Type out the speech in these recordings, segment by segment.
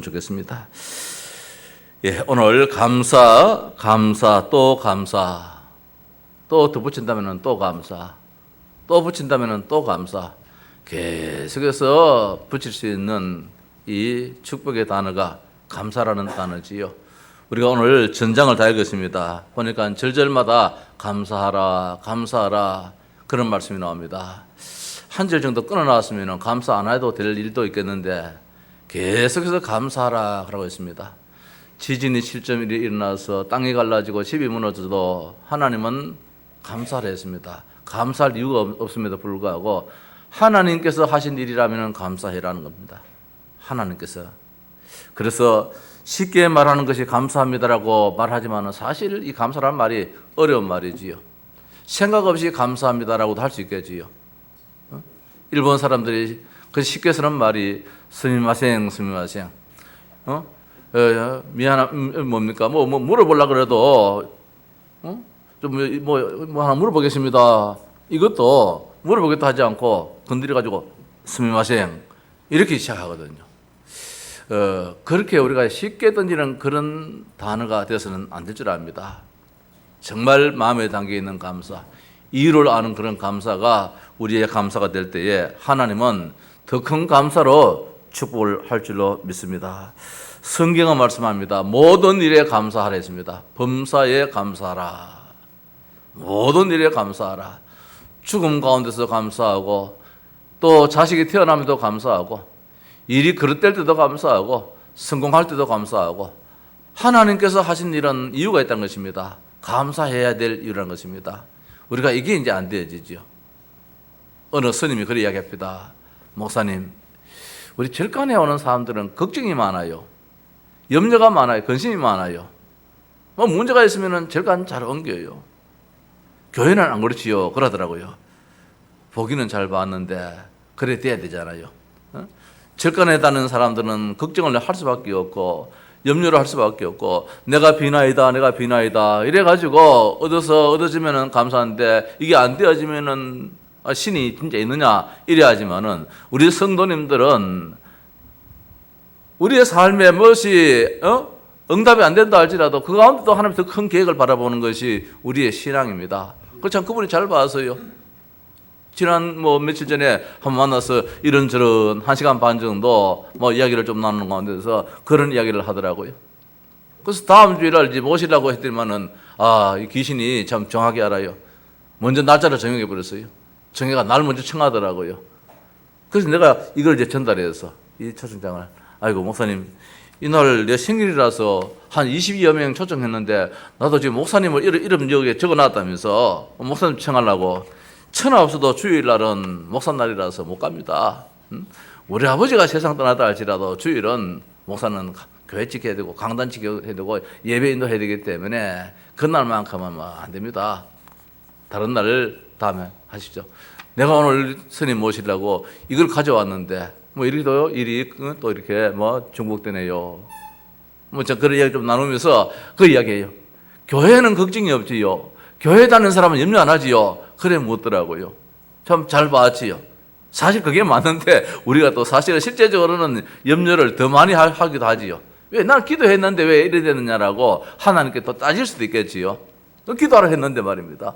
좋겠습니다. 예, 오늘 감사, 또 감사, 또 덧붙인다면 또 감사, 또 붙인다면 또 감사, 계속해서 붙일 수 있는 이 축복의 단어가 감사라는 단어지요. 우리가 오늘 전장을 다 읽었습니다. 보니까 절절마다 감사하라, 감사하라 그런 말씀이 나옵니다. 한 절 정도 끊어놨으면 감사 안 해도 될 일도 있겠는데 계속해서 감사하라 라고 했습니다. 지진이 7.1이 일어나서 땅이 갈라지고 집이 무너져도 하나님은 감사를 했습니다. 감사할 이유가 없음에도 불구하고 하나님께서 하신 일이라면 감사해라는 겁니다. 하나님께서. 그래서 쉽게 말하는 것이 감사합니다라고 말하지만 사실 이 감사라는 말이 어려운 말이지요. 생각 없이 감사합니다라고도 할 수 있겠지요. 일본 사람들이 그 쉽게 쓰는 말이 스미마생, 스미마생. 뭡니까? 뭐 물어보려고 그래도, 좀 하나 물어보겠습니다. 이것도 물어보겠다 하지 않고 건드려가지고 스미마생. 이렇게 시작하거든요. 그렇게 우리가 쉽게 던지는 그런 단어가 되어서는 안 될 줄 압니다. 정말 마음에 담겨 있는 감사, 이유를 아는 그런 감사가 우리의 감사가 될 때에 하나님은 더 큰 감사로 축복을 할 줄로 믿습니다. 성경은 말씀합니다. 모든 일에 감사하라 했습니다. 범사에 감사하라. 모든 일에 감사하라. 죽음 가운데서 감사하고 또 자식이 태어나면도 감사하고 일이 그릇될 때도 감사하고 성공할 때도 감사하고 하나님께서 하신 일은 이유가 있다는 것입니다. 감사해야 될 이유라는 것입니다. 우리가 이게 이제 안 되어지죠. 어느 스님이 그렇게 이야기합니다. 목사님, 우리 절간에 오는 사람들은 걱정이 많아요. 염려가 많아요. 근심이 많아요. 뭐 문제가 있으면 절간 잘 옮겨요. 교회는 안 그렇지요. 그러더라고요. 보기는 잘 봤는데 그래 돼야 되잖아요. 절간에 다니는 사람들은 걱정을 할 수밖에 없고 염려를 할 수밖에 없고 내가 비나이다 이래가지고 얻어지면은 감사한데 이게 안 되어지면은 신이 진짜 있느냐 이래야지만은 우리 성도님들은 우리의 삶에 무엇이 응답이 안 된다 할지라도 그 가운데도 하나님 더 큰 계획을 바라보는 것이 우리의 신앙입니다. 그렇죠. 그분이 잘 봐서요. 지난 며칠 전에 한번 만나서 이런저런 1시간 반 정도 이야기를 좀 나누는 가운데서 그런 이야기를 하더라고요. 그래서 다음 주일날 이제 모시려고 했더니만은 이 귀신이 참 정확히 알아요. 먼저 날짜를 정해 버렸어요. 정해가 날 먼저 청하더라고요. 그래서 내가 이걸 이제 전달해서 이 초청장을 아이고 목사님 이날 내 생일이라서 한 22여 명 초청했는데 나도 지금 목사님을 이름 여기에 적어놨다면서 목사님 청하려고 천하 없어도 주일날은 목사날이라서 못 갑니다. 우리 아버지가 세상 떠나다 할지라도 주일은 목사는 교회 지켜야 되고 강단 지켜야 되고 예배 인도해야 되기 때문에 그날만큼은 안 됩니다. 다른 날 다음에 하시죠. 내가 오늘 스님 모시려고 이걸 가져왔는데 이리도요 일이 또 이렇게 중복되네요. 저 그런 이야기 좀 나누면서 그 이야기예요. 교회는 걱정이 없지요. 교회 다니는 사람은 염려 안 하지요. 그래 묻더라고요. 참 잘 봤지요. 사실 그게 맞는데 우리가 또 사실은 실제적으로는 염려를 더 많이 하기도 하지요. 왜 난 기도했는데 왜 이래 되느냐라고 하나님께 또 따질 수도 있겠지요. 기도하라 했는데 말입니다.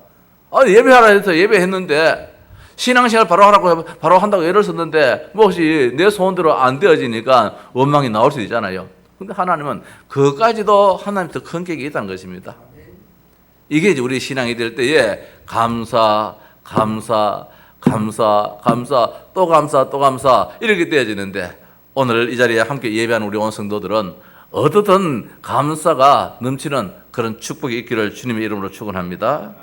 예배하라 해서 예배했는데 신앙생활 바로 한다고 예를 썼는데 혹시 내 소원대로 안 되어지니까 원망이 나올 수 있잖아요. 근데 하나님은 그까지도 하나님 더 큰 계획이 있다는 것입니다. 이게 이제 우리 신앙이 될 때에 감사, 또 감사 이렇게 되어지는데 오늘 이 자리에 함께 예배하는 우리 온 성도들은 어떻든 감사가 넘치는 그런 축복이 있기를 주님의 이름으로 축원합니다.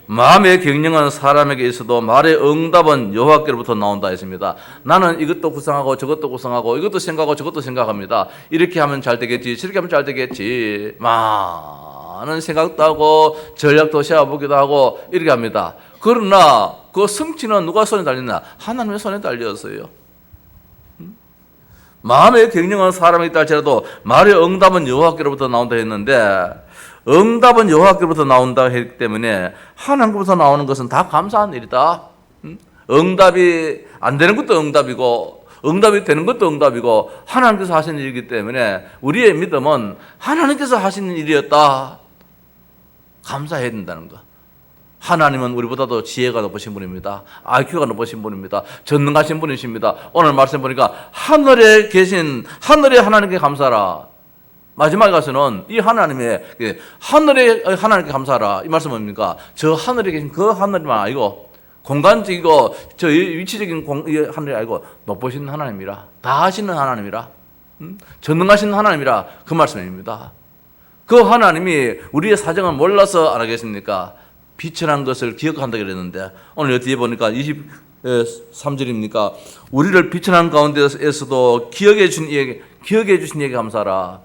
마음의 경영은 사람에게 있어도 말의 응답은 여호와께로부터 나온다 했습니다. 나는 이것도 구상하고 저것도 구상하고 이것도 생각하고 저것도 생각합니다. 이렇게 하면 잘 되겠지 저렇게 하면 잘 되겠지 많은 생각도 하고 전략도 세워보기도 하고 이렇게 합니다. 그러나 그 성취는 누가 손에 달렸나? 하나님의 손에 달렸어요. 마음의 경영은 사람에게 있다 할지라도 말의 응답은 여호와께로부터 나온다 했는데 응답은 여호와께로부터 나온다 했기 때문에 하나님께로부터 나오는 것은 다 감사한 일이다. 응답이 안 되는 것도 응답이고 응답이 되는 것도 응답이고 하나님께서 하시는 일이기 때문에 우리의 믿음은 하나님께서 하시는 일이었다. 감사해야 된다는 거. 하나님은 우리보다도 지혜가 높으신 분입니다. IQ가 높으신 분입니다. 전능하신 분이십니다. 오늘 말씀 보니까 하늘에 계신 하늘의 하나님께 감사하라. 마지막에 가서는 이 하나님의 하늘의 하나님께 감사하라. 이 말씀은 뭡니까? 저 하늘에 계신 그 하늘만 아니고 공간적이고 저 위치적인 하늘이 아니고 높으신 하나님이라. 다 하시는 하나님이라. 전능하신 하나님이라. 그 말씀입니다. 그 하나님이 우리의 사정을 몰라서 안 하겠습니까? 비천한 것을 기억한다 그랬는데 오늘 뒤에 보니까 23절입니까? 우리를 비천한 가운데에서도 기억해 주신 이에게 감사하라.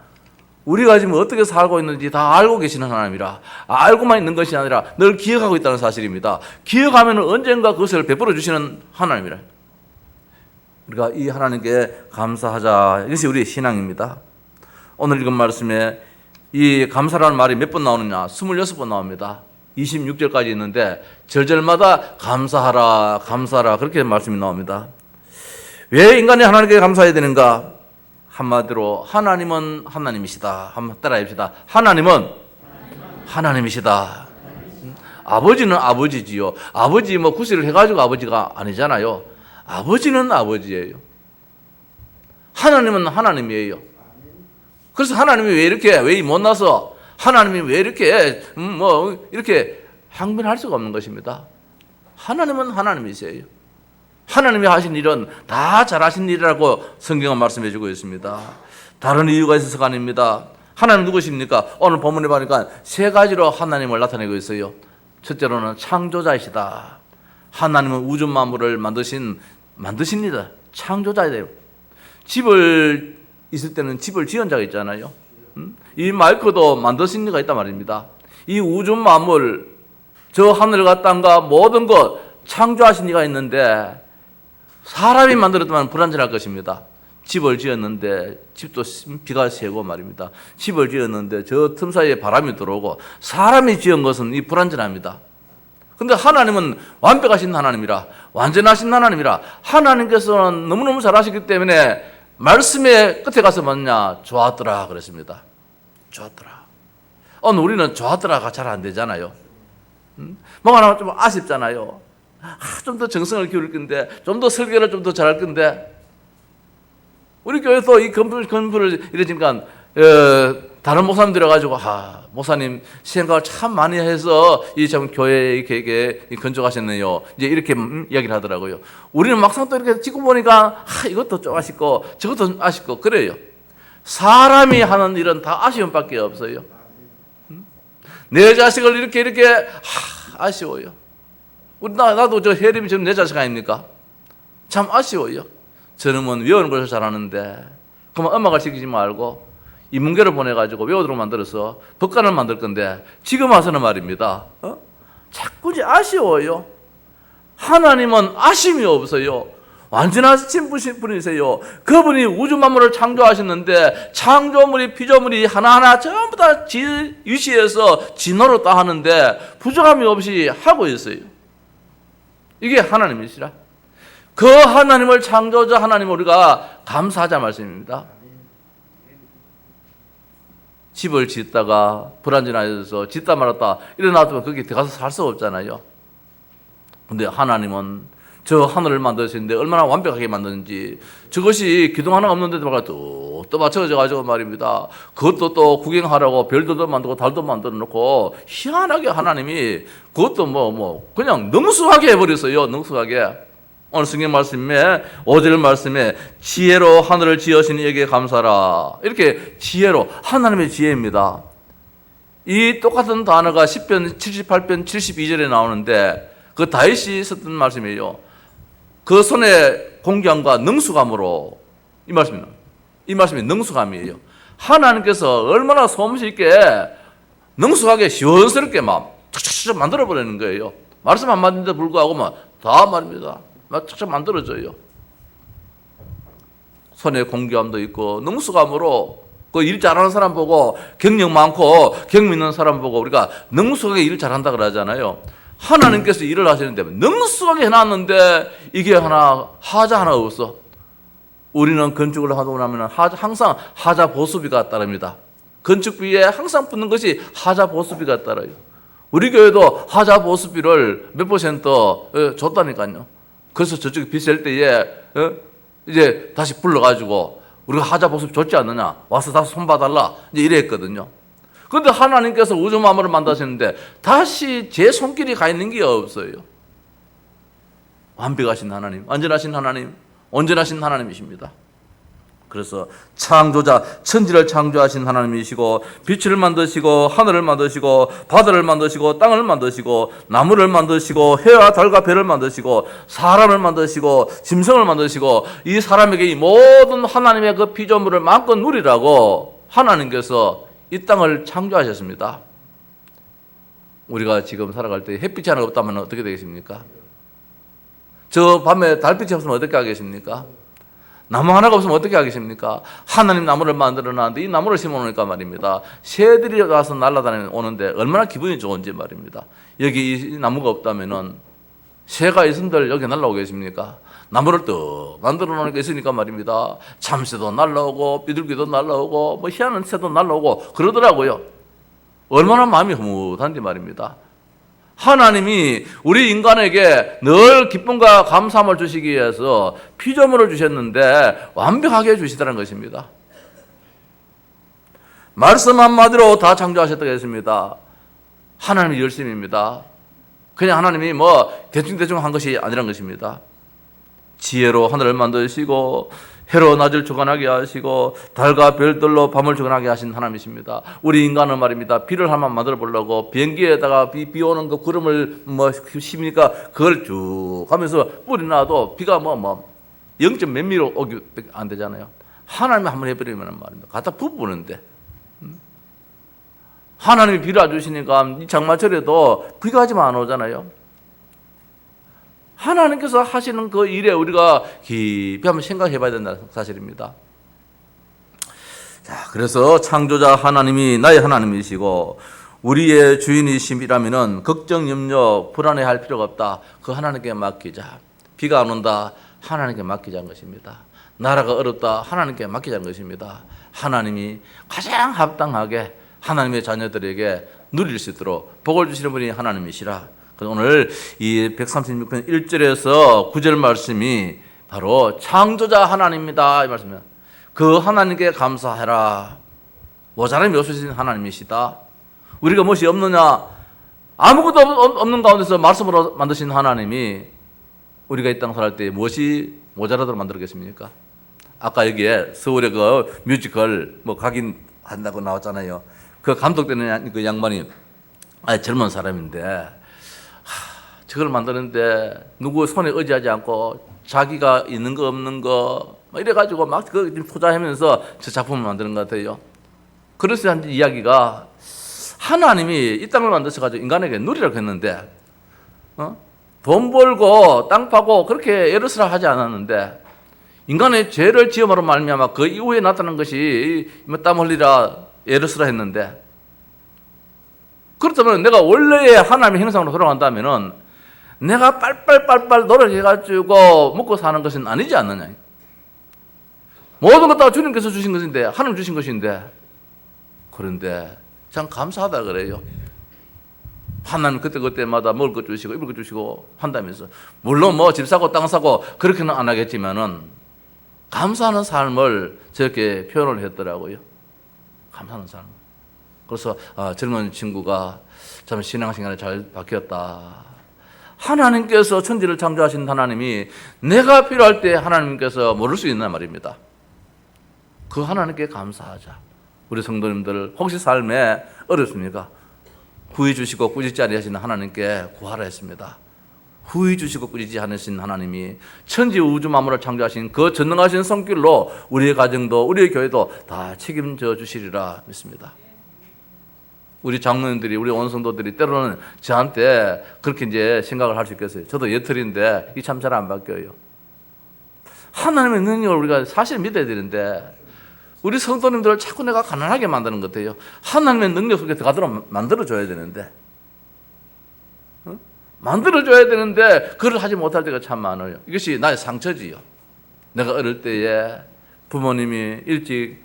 우리가 지금 어떻게 살고 있는지 다 알고 계시는 하나님이라. 알고만 있는 것이 아니라 늘 기억하고 있다는 사실입니다. 기억하면 언젠가 그것을 베풀어 주시는 하나님이라. 우리가 이 하나님께 감사하자. 이것이 우리의 신앙입니다. 오늘 읽은 말씀에 이 감사라는 말이 몇 번 나오느냐? 26번 나옵니다. 26절까지 있는데 절절마다 감사하라 감사하라 그렇게 말씀이 나옵니다. 왜 인간이 하나님께 감사해야 되는가? 한마디로 하나님은 하나님이시다. 한번 따라해봅시다. 하나님은 하나님이시다. 아버지는 아버지지요. 아버지 뭐 구실을 해가지고 아버지가 아니잖아요. 아버지는 아버지예요. 하나님은 하나님이에요. 그래서 하나님이 왜 못나서 하나님이 왜 이렇게 이렇게 항변할 수가 없는 것입니다. 하나님은 하나님이세요. 하나님이 하신 일은 다 잘하신 일이라고 성경은 말씀해 주고 있습니다. 다른 이유가 있어서가 아닙니다. 하나님 누구십니까? 오늘 본문에 보니까 세 가지로 하나님을 나타내고 있어요. 첫째로는 창조자이시다. 하나님은 우주 만물을 만드십니다. 창조자이래요. 집을 있을 때는 집을 지은 자가 있잖아요. 이 마이크도 만드신 이가 있단 말입니다. 이 우주 만물, 저 하늘과 땅과 모든 것 창조하신 이가 있는데 사람이 만들었다면 불완전할 것입니다. 집을 지었는데 집도 비가 새고 말입니다. 집을 지었는데 저 틈 사이에 바람이 들어오고 사람이 지은 것은 이 불완전합니다. 근데 하나님은 완벽하신 하나님이라 완전하신 하나님이라 하나님께서는 너무너무 잘하시기 때문에 말씀의 끝에 가서 뭐냐? 좋았더라 그랬습니다. 좋았더라. 오늘 우리는 좋았더라가 잘 안 되잖아요. 뭐가 나면 좀 아쉽잖아요. 좀 더 정성을 기울일 건데, 좀 더 설교를 좀 더 잘할 건데, 우리 교회도 이 건물을 이러니까 다른 목사님 들어가지고 목사님 생각을 참 많이 해서 이 참 교회에 이렇게 건축하셨네요. 이제 이렇게 이야기를 하더라고요. 우리는 막상 또 이렇게 찍고 보니까 이것도 좀 아쉽고 저것도 아쉽고 그래요. 사람이 하는 일은 다 아쉬움밖에 없어요. 내 자식을 이렇게 아쉬워요. 나도 저 혜림이 지금 내 자식 아닙니까? 참 아쉬워요. 저놈은 외우는 것을 잘하는데 그러면 엄마가 시키지 말고 인문계를 보내가지고 외우도록 만들어서 법관을 만들 건데 지금 와서는 말입니다. 자꾸 아쉬워요. 하나님은 아쉬움이 없어요. 완전하신 분이세요. 그분이 우주 만물을 창조하셨는데 창조물이 피조물이 하나하나 전부 다 위시해서 진화로 다 하는데 부족함이 없이 하고 있어요. 이게 하나님이시라. 그 하나님을 창조자 하나님 우리가 감사하자 말씀입니다. 집을 짓다가 불안전해져서 짓다 말았다 일어나면 거기 들어가서 살 수가 없잖아요. 근데 하나님은 저 하늘을 만드셨는데 얼마나 완벽하게 만드는지 저것이 기둥 하나 없는데도 또 맞춰져 가지고 말입니다. 그것도 또 구경하라고 별도 만들고 달도 만들어 놓고 희한하게 하나님이 그것도 그냥 능수하게 해버렸어요. 능수하게. 오늘 성경 말씀에 5절 말씀에 지혜로 하늘을 지으신 이에게 감사라. 이렇게 지혜로 하나님의 지혜입니다. 이 똑같은 단어가 10편 78편 72절에 나오는데 그 다윗이 썼던 말씀이에요. 그 손에 공경과 능수감으로 이 말씀입니다. 이 말씀이 능수감이에요. 하나님께서 얼마나 솜씨 있게 능수하게 시원스럽게 착착착 만들어버리는 거예요. 말씀 안 맞는데 불구하고 다 말입니다. 착착 만들어져요. 손에 공경함도 있고 능수감으로 그 일 잘하는 사람 보고 경력 많고 경험 있는 사람 보고 우리가 능수하게 일 잘한다 그러잖아요. 하나님께서 일을 하시는데 능수하게 해놨는데 이게 하자 하나 없어. 우리는 건축을 하고 나면 항상 하자 보수비가 따릅니다. 건축비에 항상 붙는 것이 하자 보수비가 따라요. 우리 교회도 하자 보수비를 몇 퍼센트 줬다니까요. 그래서 저쪽에 빚셀 때에 이제 다시 불러가지고 우리가 하자 보수비 줬지 않느냐, 와서 다시 손봐달라, 이제 이랬거든요. 그런데 하나님께서 우주 만물을 만드셨는데 다시 제 손길이 가 있는 게 없어요. 완벽하신 하나님, 완전하신 하나님, 온전하신 하나님이십니다. 그래서 창조자, 천지를 창조하신 하나님이시고, 빛을 만드시고, 하늘을 만드시고, 바다를 만드시고, 땅을 만드시고, 나무를 만드시고, 해와 달과 별을 만드시고, 사람을 만드시고, 짐승을 만드시고, 이 사람에게 이 모든 하나님의 그 피조물을 마음껏 누리라고 하나님께서 이 땅을 창조하셨습니다. 우리가 지금 살아갈 때 햇빛이 하나 없다면 어떻게 되겠습니까? 저 밤에 달빛이 없으면 어떻게 하겠습니까? 나무 하나가 없으면 어떻게 하겠습니까? 하나님 나무를 만들어 놨는데 이 나무를 심어 놓으니까 말입니다, 새들이 와서 날아다니는 오는데 얼마나 기분이 좋은지 말입니다. 여기 이 나무가 없다면은 새가 있음들 여기 날아오겠습니까? 나무를 또 만들어 놓으니까 있으니까 말입니다, 참새도 날아오고 비둘기도 날아오고 뭐 희한한 새도 날아오고 그러더라고요. 얼마나 마음이 흐뭇한지 말입니다. 하나님이 우리 인간에게 늘 기쁨과 감사함을 주시기 위해서 피조물을 주셨는데 완벽하게 주시다는 것입니다. 말씀 한마디로 다 창조하셨다고 했습니다. 하나님의 열심입니다. 그냥 하나님이 뭐 대충대충 한 것이 아니란 것입니다. 지혜로 하늘을 만드시고 해로 낮을 주관하게 하시고 달과 별들로 밤을 주관하게 하신 하나님이십니다. 우리 인간은 말입니다, 비를 한번 만들어 보려고 비행기에다가 비 오는 그 구름을 뭐 심으니까 그걸 쭉 하면서 뿌리 놔도 비가 뭐 0. 몇 미로 오기 안 되잖아요. 하나님이 한번 해버리면 말입니다, 갖다 부부는데, 하나님이 비를 안 주시니까 이 장마철에도 비가 하지만 안 오잖아요. 하나님께서 하시는 그 일에 우리가 깊이 한번 생각해 봐야 된다는 사실입니다. 자, 그래서 창조자 하나님이 나의 하나님이시고 우리의 주인이심이라면은 걱정, 염려, 불안해할 필요가 없다. 그 하나님께 맡기자. 비가 안 온다, 하나님께 맡기자는 것입니다. 나라가 어렵다, 하나님께 맡기자는 것입니다. 하나님이 가장 합당하게 하나님의 자녀들에게 누릴 수 있도록 복을 주시는 분이 하나님이시라. 오늘 이 136편 1절에서 9절 말씀이 바로 창조자 하나님입니다, 이 말씀이에요. 그 하나님께 감사해라. 모자람이 없으신 하나님이시다. 우리가 무엇이 없느냐? 아무것도 없는 가운데서 말씀으로 만드신 하나님이 우리가 이 땅 살 때 무엇이 모자라도록 만들었겠습니까? 아까 여기에 서울의 그 뮤지컬 뭐 각인 한다고 나왔잖아요. 그 감독되는 그 양반이 젊은 사람인데 저걸 만드는데 누구 손에 의지하지 않고 자기가 있는 거 없는 거 이래가지고 막 그 투자하면서 저 작품을 만드는 것 같아요. 그래서 한 이야기가 하나님이 이 땅을 만드셔가지고 인간에게 누리라고 했는데 돈 벌고 땅 파고 그렇게 애를 쓰라 하지 않았는데 인간의 죄를 지음으로 말미암아 그 이후에 나타난 것이 땀 흘리라 애를 쓰라 했는데, 그렇다면 내가 원래의 하나님의 형상으로 돌아간다면은 내가 빨빨빨빨 노력해가지고 먹고 사는 것은 아니지 않느냐. 모든 것 다 주님께서 주신 것인데, 하나님 주신 것인데, 그런데 참 감사하다 그래요. 하나님 그때마다 먹을 것 주시고 입을 것 주시고 한다면서, 물론 뭐 집 사고 땅 사고 그렇게는 안 하겠지만은 감사하는 삶을 저렇게 표현을 했더라고요. 감사하는 삶. 그래서 젊은 친구가 참 신앙생활에 잘 바뀌었다. 하나님께서 천지를 창조하신 하나님이 내가 필요할 때 하나님께서 모를 수 있는 말입니다. 그 하나님께 감사하자. 우리 성도님들 혹시 삶에 어렵습니까? 후회 주시고 꾸짖지 아니하시는 하나님께 구하라 했습니다. 후회 주시고 꾸짖지 않으신 하나님이 천지 우주 만물을 창조하신 그 전능하신 손길로 우리의 가정도 우리의 교회도 다 책임져 주시리라 믿습니다. 우리 장로님들이, 우리 원성도들이 때로는 저한테 그렇게 이제 생각을 할 수 있겠어요. 저도 예틀인데 이 참 잘 안 바뀌어요. 하나님의 능력을 우리가 사실 믿어야 되는데 우리 성도님들을 자꾸 내가 가난하게 만드는 것 같아요. 하나님의 능력 속에 들어가도록 만들어줘야 되는데, 만들어줘야 되는데 그걸 하지 못할 때가 참 많아요. 이것이 나의 상처지요. 내가 어릴 때에 부모님이 일찍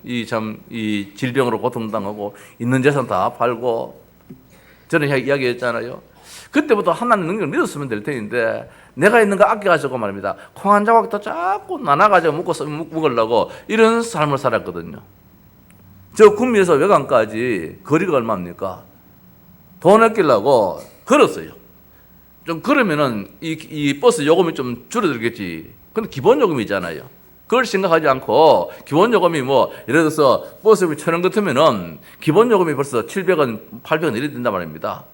이 질병으로 고통당하고 있는 재산 다 팔고 저는 이야기했잖아요. 그때부터 하나님 능력을 믿었으면 될 텐데 내가 있는 거 아껴가지고 말입니다. 콩 한 조각도 자꾸 나눠가지고 먹으려고 이런 삶을 살았거든요. 저 구미에서 외관까지 거리가 얼마입니까? 돈 아끼려고 걸었어요. 좀 그러면은 이 버스 요금이 좀 줄어들겠지. 근데 기본 요금이잖아요. 그걸 생각하지 않고 기본 요금이 뭐 예를 들어서 버스 요금이 1,000원 같으면은 기본 요금이 벌써 700원, 800원 이래 된단 말입니다.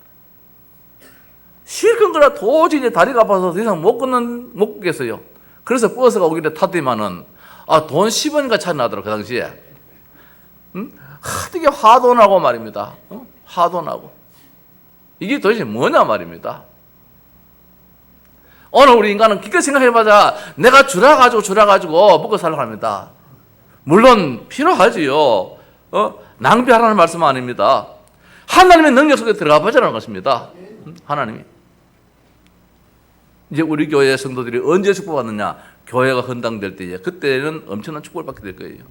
실컷 거라 도저히 이제 다리가 아파서 더 이상 못 걷겠어요. 그래서 버스가 오길래 탔더니만은 돈 10원인가 차이 나더라고 그 당시에. 되게 화도 나고 말입니다. 화도 나고. 이게 도대체 뭐냐 말입니다. 오늘 우리 인간은 기껏 생각해봐자 내가 줄여가지고 먹고 살려고 합니다. 물론 필요하지요. 낭비하라는 말씀 아닙니다. 하나님의 능력 속에 들어가 보자는 것입니다. 하나님이. 이제 우리 교회 성도들이 언제 축복받느냐? 교회가 헌당될 때에 그때는 엄청난 축복을 받게 될 거예요.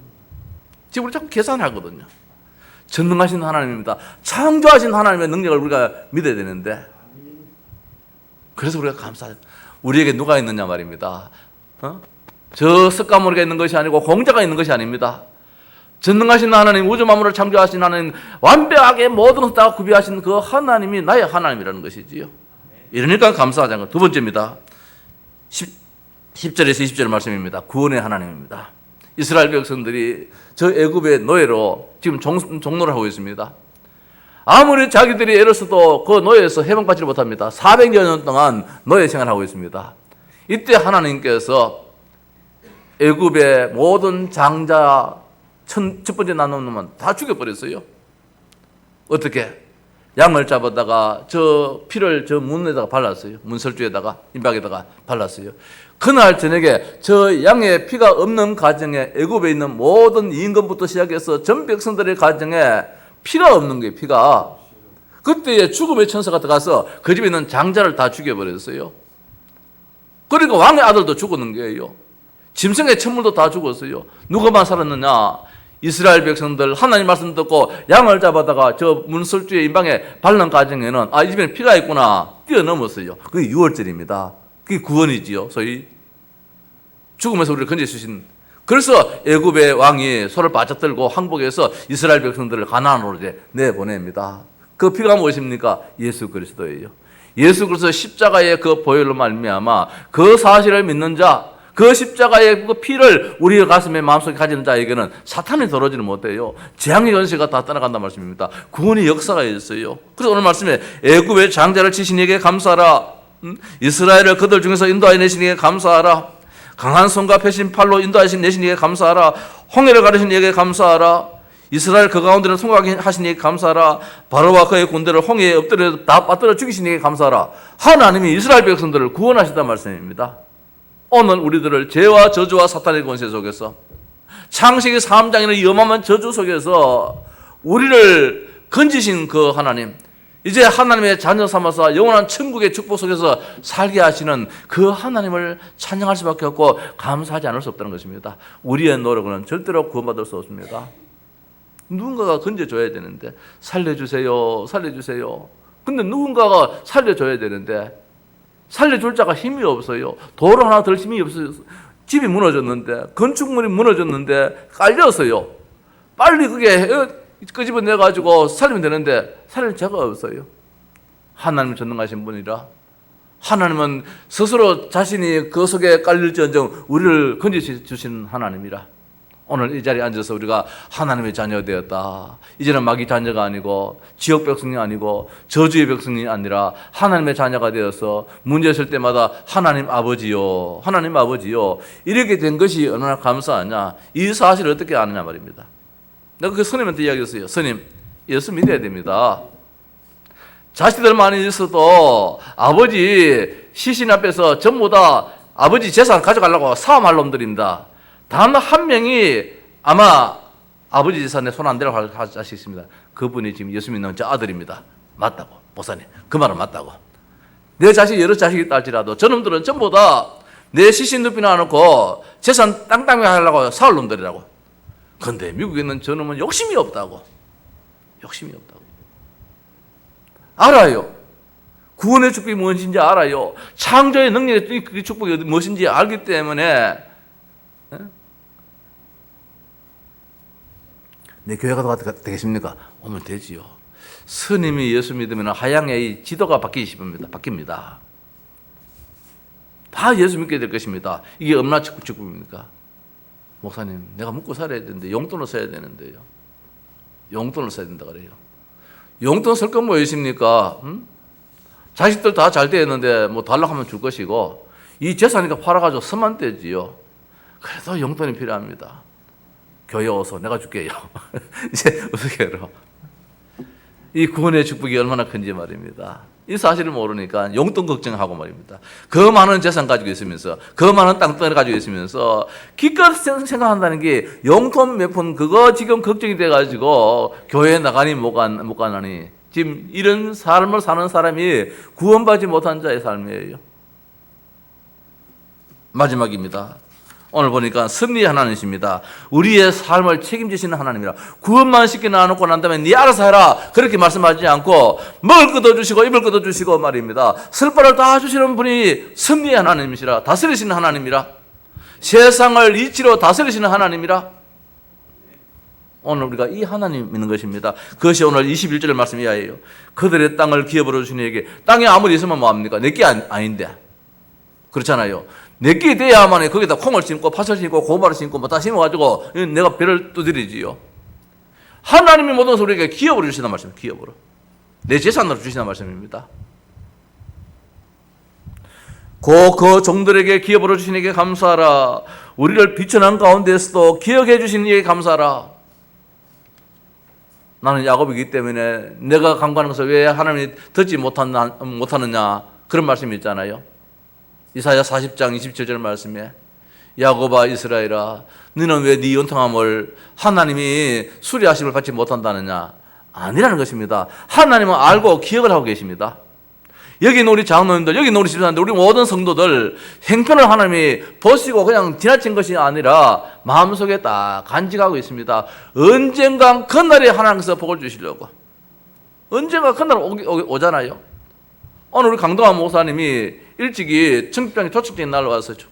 지금 우리 자꾸 계산하거든요. 전능하신 하나님입니다. 창조하신 하나님의 능력을 우리가 믿어야 되는데 그래서 우리가 감사해요. 우리에게 누가 있느냐 말입니다. 저 석가모니가 있는 것이 아니고 공자가 있는 것이 아닙니다. 전능하신 하나님, 우주 만물을 창조하신 하나님, 완벽하게 모든 것을 다 구비하신 그 하나님이 나의 하나님이라는 것이지요. 이러니까 감사하자는 것. 두 번째입니다. 10절에서 20절 말씀입니다. 구원의 하나님입니다. 이스라엘 백성들이 저 애굽의 노예로 지금 종노를 하고 있습니다. 아무리 자기들이 애를 써도 그 노예에서 해방받지 못합니다. 400여 년 동안 노예 생활하고 있습니다. 이때 하나님께서 애굽의 모든 장자 첫 번째 나누는 놈은 다 죽여버렸어요. 어떻게? 양을 잡아다가 저 피를 저 문에다가 발랐어요. 문설주에다가 임박에다가 발랐어요. 그날 저녁에 저 양의 피가 없는 가정에 애굽에 있는 모든 임금부터 시작해서 전 백성들의 가정에 피가 없는 거예요. 피가. 그때에 죽음의 천사가 들어가서 그 집에 있는 장자를 다 죽여버렸어요. 그러니까 왕의 아들도 죽었는 거예요. 짐승의 천물도 다 죽었어요. 누가만 살았느냐? 이스라엘 백성들 하나님 말씀 듣고 양을 잡아다가 저 문설주의 임방에 바른 가정에는 이 집에는 피가 있구나 뛰어넘었어요. 그게 6월절입니다. 그게 구원이지요. 소위 죽음에서 우리를 건져주신. 그래서 애굽의 왕이 소를 바짝 들고 항복해서 이스라엘 백성들을 가나안으로 이제 내보냅니다. 그 피가 무엇입니까? 예수 그리스도예요. 예수 그리스도 십자가의 그 보혈로 말미암아 그 사실을 믿는 자, 그 십자가의 그 피를 우리의 가슴에 마음속에 가지는 자에게는 사탄이 들어오지는 못해요. 재앙의 연세가 다 떠나간다는 말씀입니다. 구원의 역사가 있어요. 그래서 오늘 말씀에 애굽의 장자를 치신 이에게 감사하라. 이스라엘을 그들 중에서 인도하여 내신 이에게 감사하라. 강한 손과 펴신 팔로 인도하신 내신 이에게 감사하라. 홍해를 가르신 이에게 감사하라. 이스라엘 그 가운데를 통과하신 이에게 감사하라. 바로와 그의 군대를 홍해에 엎드려 다 빠뜨려 죽이신 이에게 감사하라. 하나님이 이스라엘 백성들을 구원하셨다는 말씀입니다. 오늘 우리들을 죄와 저주와 사탄의 권세 속에서 창세기 3장에는 이 어마어마한 저주 속에서 우리를 건지신 그 하나님, 이제 하나님의 자녀 삼아서 영원한 천국의 축복 속에서 살게 하시는 그 하나님을 찬양할 수밖에 없고 감사하지 않을 수 없다는 것입니다. 우리의 노력은 절대로 구원받을 수 없습니다. 누군가가 건져줘야 되는데 살려주세요, 살려주세요. 근데 누군가가 살려줘야 되는데 살려줄 자가 힘이 없어요. 도로 하나 들 힘이 없어요. 집이 무너졌는데, 건축물이 무너졌는데 깔렸어요. 빨리 그게 끄집어내가지고 살리면 되는데 살릴 자가 없어요. 하나님은 전능하신 분이라 하나님은 스스로 자신이 그 속에 깔릴지언정 우리를 건져주시는 하나님이라 오늘 이 자리에 앉아서 우리가 하나님의 자녀가 되었다. 이제는 마귀 자녀가 아니고 지역 백성이 아니고 저주의 백성이 아니라 하나님의 자녀가 되어서 문제 있을 때마다 하나님 아버지요, 하나님 아버지요 이렇게 된 것이 얼마나 감사하냐. 이 사실을 어떻게 아느냐 말입니다. 내가 그 스님한테 이야기했어요. 스님, 예수 믿어야 됩니다. 자식들 많이 있어도 아버지 시신 앞에서 전부 다 아버지 재산 가져가려고 사업할 놈들입니다. 단 한 명이 아마 아버지 재산에 손 안 대라고 할 자식 있습니다. 그분이 지금 예수 믿는 저 아들입니다. 맞다고, 목사님. 그 말은 맞다고. 내 자식 여러 자식이 있다 할지라도 저놈들은 전부 다 내 시신 눕히 놔놓고 재산 땅땅이 하려고 사올 놈들이라고. 그런데 미국에 있는 저놈은 욕심이 없다고. 욕심이 없다고. 알아요. 구원의 축복이 무엇인지 알아요. 창조의 능력의 그 축복이 무엇인지 알기 때문에 내 교회가 되겠습니까? 오면 되지요. 스님이 예수 믿으면 하양의 지도가 바뀝니다. 다 예수 믿게 될 것입니다. 이게 얼마나 축복입니까? 목사님, 내가 먹고 살아야 되는데 용돈을 써야 되는데요. 용돈을 써야 된다 그래요. 용돈 쓸 건 뭐이십니까? 자식들 다 잘 되었는데 뭐 달라고 하면 줄 것이고 이 재산이니까 팔아가지고 쓰면 되지요. 그래도 용돈이 필요합니다. 교회 오서 내가 줄게요. 이제 어떻게 해요? 이 구원의 축복이 얼마나 큰지 말입니다. 이 사실을 모르니까 용돈 걱정하고 말입니다. 그 많은 재산 가지고 있으면서 그 많은 땅덩어리 가지고 있으면서 기껏 생각한다는 게 용돈 몇 푼 그거 지금 걱정이 돼가지고 교회에 나가니 못 가나니 지금 이런 삶을 사는 사람이 구원받지 못한 자의 삶이에요. 마지막입니다. 오늘 보니까 섭리의 하나님이십니다. 우리의 삶을 책임지시는 하나님이라. 구원만 시켜 놔놓고 난 다음에 네 알아서 해라 그렇게 말씀하지 않고 먹을 것도 주시고 입을 것도 주시고 말입니다. 쓸 바를 다 주시는 분이 섭리의 하나님이시라. 다스리시는 하나님이라. 세상을 이치로 다스리시는 하나님이라. 오늘 우리가 이 하나님 믿는 것입니다. 그것이 오늘 21절 말씀 이하예요. 그들의 땅을 기업으로 주신 이에게 땅에 아무리 있으면 뭐합니까? 내게 아닌데 그렇잖아요. 내게 돼야만 거기다 콩을 심고 팥을 심고 고구마를 심고 뭐 다 심어가지고 내가 배를 두드리지요. 하나님이 모든 것을 우리에게 기업으로 주신다는 말씀, 기업으로 내 재산으로 주신다는 말씀입니다. 그 종들에게 기업으로 주신 이에게 감사하라. 우리를 비천한 가운데서도 기억해 주신 이에게 감사하라. 나는 야곱이기 때문에 내가 간구하는 것을 왜 하나님이 듣지 못하느냐 그런 말씀이 있잖아요. 이사야 40장 27절 말씀에 야곱아 이스라엘아 너는 왜 네 연통함을 하나님이 수리하심을 받지 못한다느냐. 아니라는 것입니다. 하나님은 알고 기억을 하고 계십니다. 여기 있는 우리 장로님들, 여기 있는 우리 집사님들, 우리 모든 성도들 행편을 하나님이 보시고 그냥 지나친 것이 아니라 마음속에 딱 간직하고 있습니다. 언젠가 그날에 하나님께서 복을 주시려고. 언젠가 그날 오잖아요. 오늘 우리 강동환 목사님이 일찍이 청국장에 초축적인 날로 왔었죠.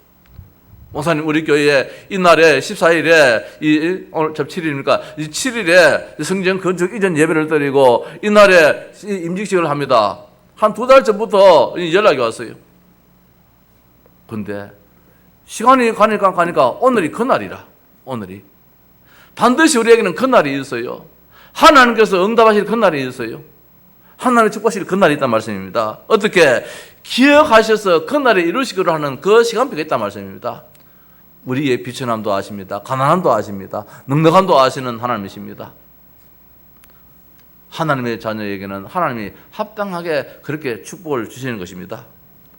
목사님 우리 교회에 이날에 14일에 오늘 7일입니까? 이 7일에 성전 건축 이전 예배를 드리고 이날에 임직식을 합니다. 한 2달 전부터 연락이 왔어요. 근데 시간이 가니까 오늘이 그날이라. 오늘이 반드시 우리에게는 그날이 있어요. 하나님께서 응답하실 그날이 있어요. 하나님의 축복하실 그날이 있단 말씀입니다. 어떻게 기억하셔서 그날에 이루시기로 하는 그 시간표가 있단 말씀입니다. 우리의 비천함도 아십니다. 가난함도 아십니다. 넉넉함도 아시는 하나님이십니다. 하나님의 자녀에게는 하나님이 합당하게 그렇게 축복을 주시는 것입니다.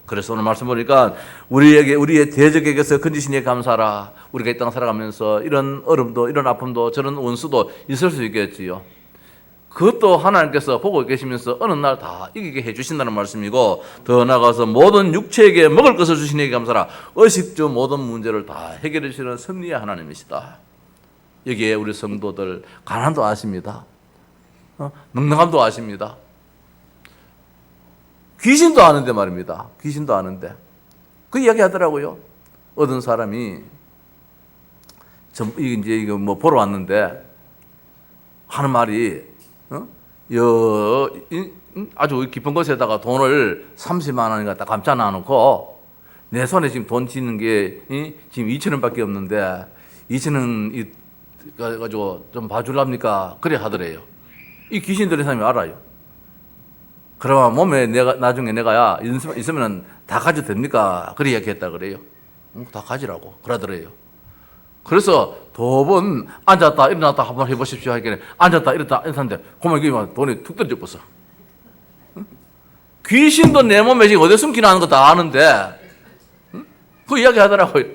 그래서 오늘 말씀 보니까 우리의 대적에게서 건지신 이에 감사하라. 우리가 이 땅 살아가면서 이런 어려움도 이런 아픔도 저런 원수도 있을 수 있겠지요. 그것도 하나님께서 보고 계시면서 어느 날 다 이기게 해주신다는 말씀이고, 더 나아가서 모든 육체에게 먹을 것을 주신 이에게 감사하라. 의식주 모든 문제를 다 해결해 주시는 섭리의 하나님이시다. 여기에 우리 성도들 가난도 아십니다. 넉넉함도 아십니다. 귀신도 아는데 말입니다. 귀신도 아는데 그 이야기 하더라고요. 어떤 사람이 이거 뭐 보러 왔는데 하는 말이 아주 깊은 곳에다가 돈을 30만 원인가 딱 감싸 놔놓고 내 손에 지금 돈 지는 게 지금 2,000원밖에 없는데 2,000원 가지고 좀 봐줄랍니까? 그래 하더래요. 이 귀신 들린 사람이 알아요. 그러면 몸에 나중에 내가 있으면 다 가져도 됩니까? 그래 이야기했다 그래요. 다 가지라고 그러더래요. 그래서 두 번 앉았다 일어났다 한번 해보십시오 하길래 앉았다 일어났다 했는데 그만 이게 돈이 툭 떨어져 버렸어. 귀신도 내 몸에 지금 어디 숨기나 하는 거 다 아는데 그 이야기 하더라고요.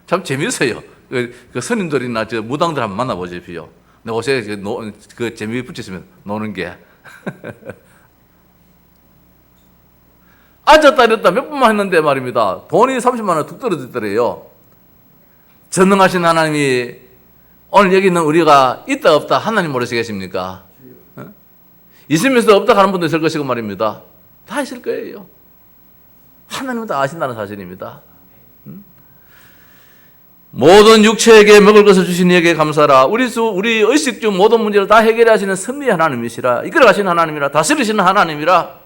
참 재밌어요. 그 스님들이나 저 무당들 한번 만나보십시오. 내 옷에 그 재미 붙였으면 노는 게. 앉았다 일었다 몇 번만 했는데 말입니다. 돈이 30만 원 툭 떨어지더래요. 전능하신 하나님이 오늘 여기 있는 우리가 있다 없다 하나님 모르시겠습니까? 있으면서 없다 가는 분도 있을 것이고 말입니다. 다 있을 거예요. 하나님은 다 아신다는 사실입니다. 모든 육체에게 먹을 것을 주신 이에게 감사라. 우리 의식 중 모든 문제를 다 해결하시는 섭리의 하나님이시라. 이끌어가시는 하나님이라. 다스리시는 하나님이라.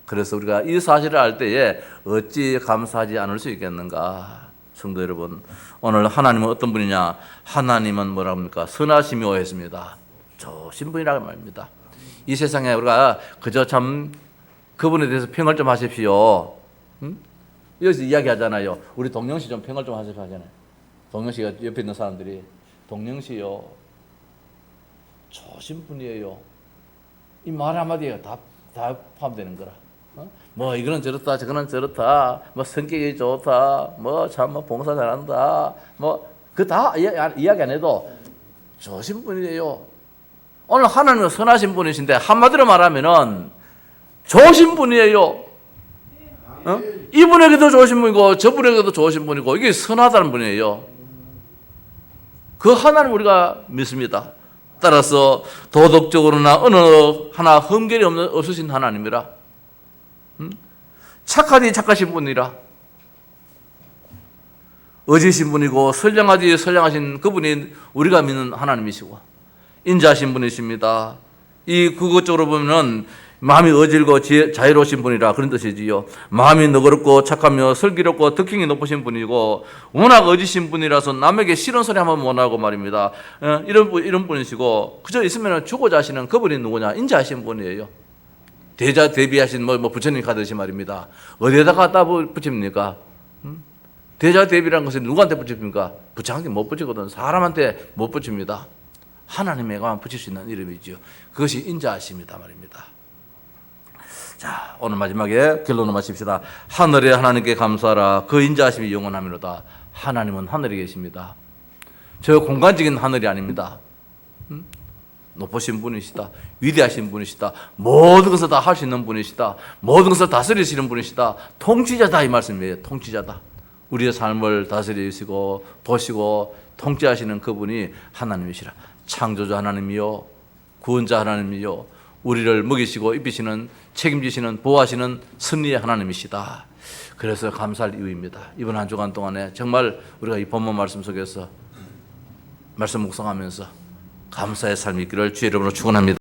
그래서 우리가 이 사실을 알 때에 어찌 감사하지 않을 수 있겠는가. 성도 여러분, 오늘 하나님은 어떤 분이냐? 하나님은 뭐라 합니까? 선하시며 했습니다. 좋으신 분이라고 말입니다. 이 세상에 우리가 그저 참 그분에 대해서 평을 좀 하십시오. 여기서 이야기하잖아요. 우리 동영씨 좀 평을 좀 하십시오 하잖아요. 동영씨가 옆에 있는 사람들이 동영씨요 좋으신 분이에요. 이 말 한마디에 다 포함되는 거라. 뭐 이거는 저렇다 저거는 저렇다 뭐 성격이 좋다 뭐 참 뭐 봉사 잘한다 뭐 그 다 이야기 안 해도 좋으신 분이에요. 오늘 하나님은 선하신 분이신데 한마디로 말하면은 좋으신 분이에요. 이분에게도 좋으신 분이고 저분에게도 좋으신 분이고 이게 선하다는 분이에요. 그 하나님 우리가 믿습니다. 따라서 도덕적으로나 어느 하나 흠결이 없으신 하나님이라. 착하디 착하신 분이라. 어지신 분이고 선량하디 선량하신 그분이 우리가 믿는 하나님이시고 인자하신 분이십니다. 이 그것적으로 보면은 마음이 어질고 자유로우신 분이라 그런 뜻이지요. 마음이 너그럽고 착하며 슬기롭고 덕행이 높으신 분이고 워낙 어지신 분이라서 남에게 싫은 소리 한번 못 하고 말입니다. 이런 분이시고 그저 있으면 주고자 하시는 그분이 누구냐? 인자하신 분이에요. 대자 대비하신 뭐 부처님 가듯이 말입니다. 어디에다 갖다 붙입니까? 대자 대비라는 것은 누구한테 붙입니까? 부처한테 못 붙이거든. 사람한테 못 붙입니다. 하나님에게만 붙일 수 있는 이름이지요. 그것이 인자하십니다 말입니다. 자, 오늘 마지막에 결론을 마칩시다. 하늘의 하나님께 감사하라. 그 인자하심이 영원하미로다. 하나님은 하늘에 계십니다. 저 공간적인 하늘이 아닙니다. 높으신 분이시다. 위대하신 분이시다. 모든 것을 다 할 수 있는 분이시다. 모든 것을 다스리시는 분이시다. 통치자다 이 말씀이에요. 통치자다. 우리의 삶을 다스리시고 보시고 통치하시는 그분이 하나님이시라. 창조주 하나님이요 구원자 하나님이요 우리를 먹이시고 입히시는 책임지시는 보호하시는 섭리의 하나님이시다. 그래서 감사할 이유입니다. 이번 한 주간 동안에 정말 우리가 이 본문 말씀 속에서 말씀 묵상하면서 감사의 삶이 있기를 주의 이름으로 축원합니다.